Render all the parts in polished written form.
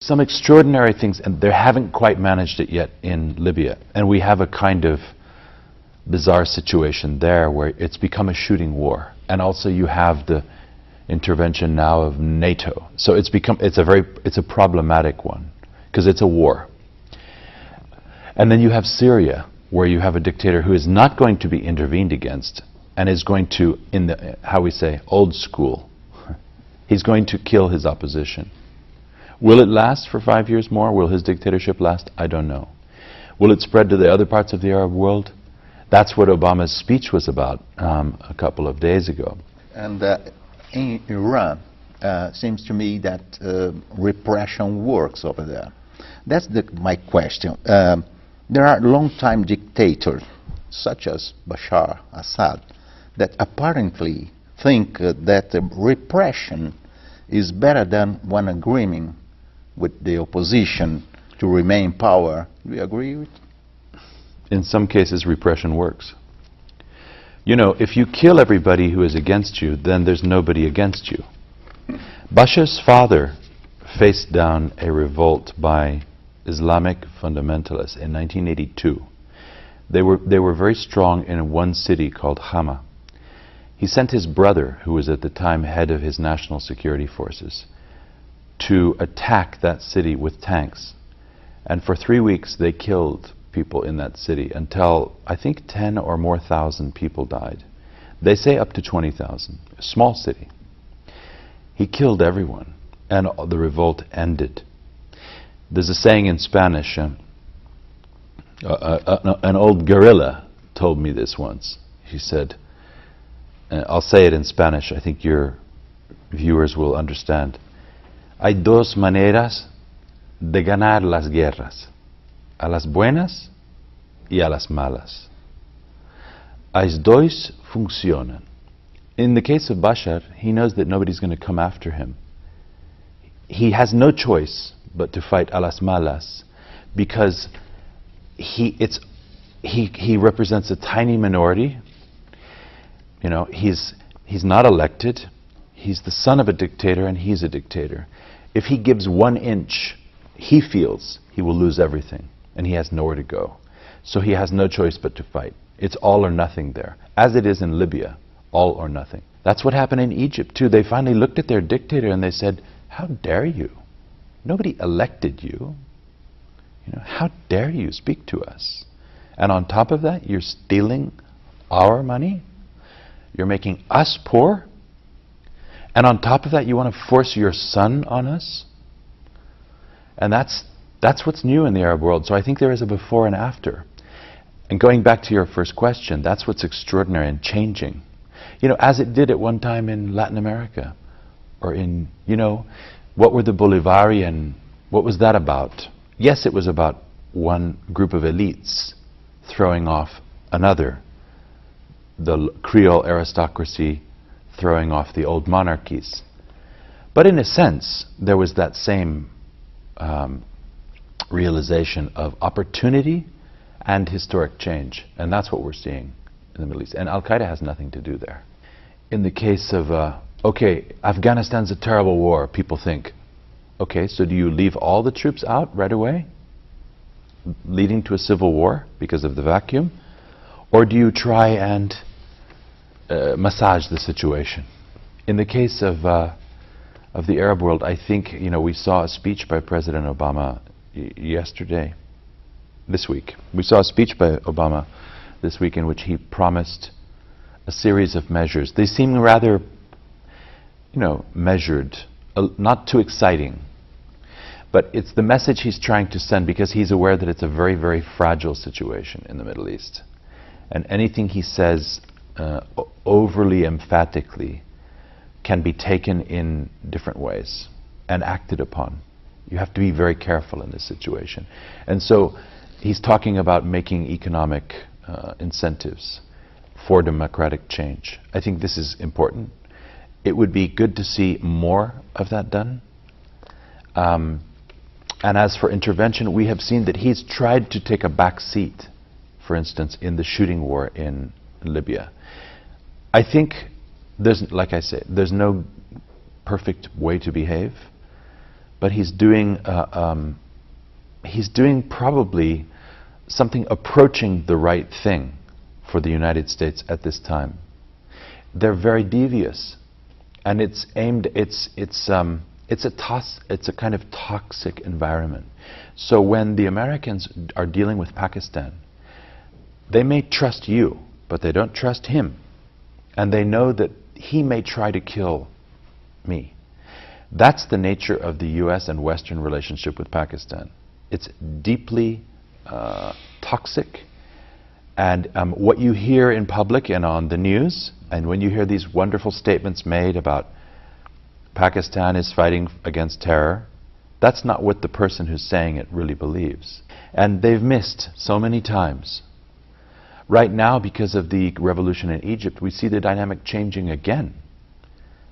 some extraordinary things, and they haven't quite managed it yet in Libya. And we have a kind of bizarre situation there where it's become a shooting war. And also you have the intervention now of NATO. So it's a problematic one, because it's a war. And then you have Syria, where you have a dictator who is not going to be intervened against, and is going to, in the, how we say, old school, he's going to kill his opposition. Will it last for 5 years more? Will his dictatorship last? I don't know. Will it spread to the other parts of the Arab world? That's what Obama's speech was about a couple of days ago. And in Iran, seems to me that repression works over there. That's my question. There are long-time dictators, such as Bashar Assad, that apparently think that repression is better than one agreement with the opposition to remain in power. Do you agree with? In some cases, repression works. You know, if you kill everybody who is against you, then there's nobody against you. Bashar's father faced down a revolt by Islamic fundamentalists in 1982. They were very strong in one city called Hama. He sent his brother, who was at the time head of his national security forces, to attack that city with tanks. And for 3 weeks they killed people in that city until I think 10 or more thousand people died. They say up to 20,000. A small city. He killed everyone, and the revolt ended. There's a saying in Spanish, an old guerrilla told me this once. He said, I'll say it in Spanish, I think your viewers will understand. Hay dos maneras de ganar las guerras, a las buenas y a las malas. As dois funcionan. In the case of Bashar, he knows that nobody's going to come after him. He has no choice but to fight a las malas, because he represents a tiny minority. You know, he's not elected. He's the son of a dictator, and he's a dictator. If he gives 1 inch, he feels he will lose everything, and he has nowhere to go. So he has no choice but to fight. It's all or nothing there, as it is in Libya, all or nothing. That's what happened in Egypt too. They finally looked at their dictator and they said, "How dare you? Nobody elected you. You know, how dare you speak to us? And on top of that, you're stealing our money. You're making us poor. And on top of that, you want to force your son on us." And that's what's new in the Arab world. So I think there is a before and after. And going back to your first question, that's what's extraordinary and changing. You know, as it did at one time in Latin America, or in, you know, what were the Bolivarian, what was that about? Yes, it was about one group of elites throwing off another. The Creole aristocracy throwing off the old monarchies. But in a sense, there was that same realization of opportunity and historic change. And that's what we're seeing in the Middle East. And Al-Qaeda has nothing to do there. In the case of, okay, Afghanistan's a terrible war, people think. Okay, so do you leave all the troops out right away, leading to a civil war because of the vacuum? Or do you try and massage the situation? In the case of the Arab world, I think, you know, we saw a speech by President Obama this week. We saw a speech by Obama this week in which he promised a series of measures. They seem rather, you know, measured, not too exciting. But it's the message he's trying to send, because he's aware that it's a very, very fragile situation in the Middle East. And anything he says overly emphatically can be taken in different ways and acted upon. You have to be very careful in this situation. And so he's talking about making economic incentives for democratic change. I think this is important. It would be good to see more of that done. And as for intervention, we have seen that he's tried to take a back seat, for instance, in the shooting war in Libya. I think there's, like I say, there's no perfect way to behave, but he's doing probably something approaching the right thing for the United States at this time. They're very devious, and it's aimed. It's a kind of toxic environment. So when the Americans are dealing with Pakistan, they may trust you, but they don't trust him, and they know that he may try to kill me. That's the nature of the U.S. and Western relationship with Pakistan. It's deeply toxic, and what you hear in public and on the news, and when you hear these wonderful statements made about Pakistan is fighting against terror, that's not what the person who's saying it really believes. And they've missed so many times. Right now, because of the revolution in Egypt, we see the dynamic changing again,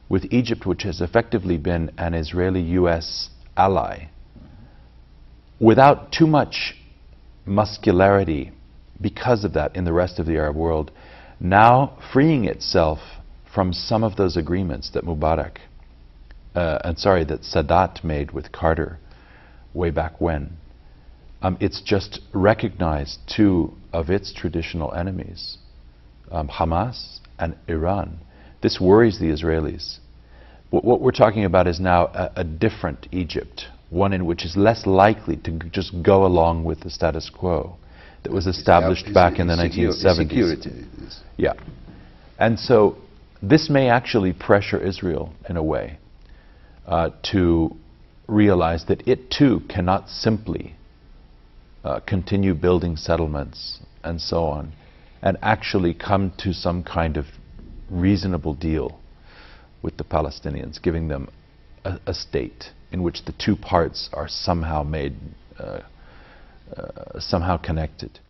with Egypt, which has effectively been an Israeli-US ally, without too much muscularity because of that in the rest of the Arab world, now freeing itself from some of those agreements that that Sadat made with Carter way back when. It's just recognized two of its traditional enemies, Hamas and Iran. This worries the Israelis. What we're talking about is now a different Egypt, one in which is less likely to just go along with the status quo that was established back in the 1970s. Security. Yeah. And so this may actually pressure Israel in a way to realize that it too cannot simply continue building settlements and so on, and actually come to some kind of reasonable deal with the Palestinians, giving them a state in which the two parts are somehow made, somehow connected.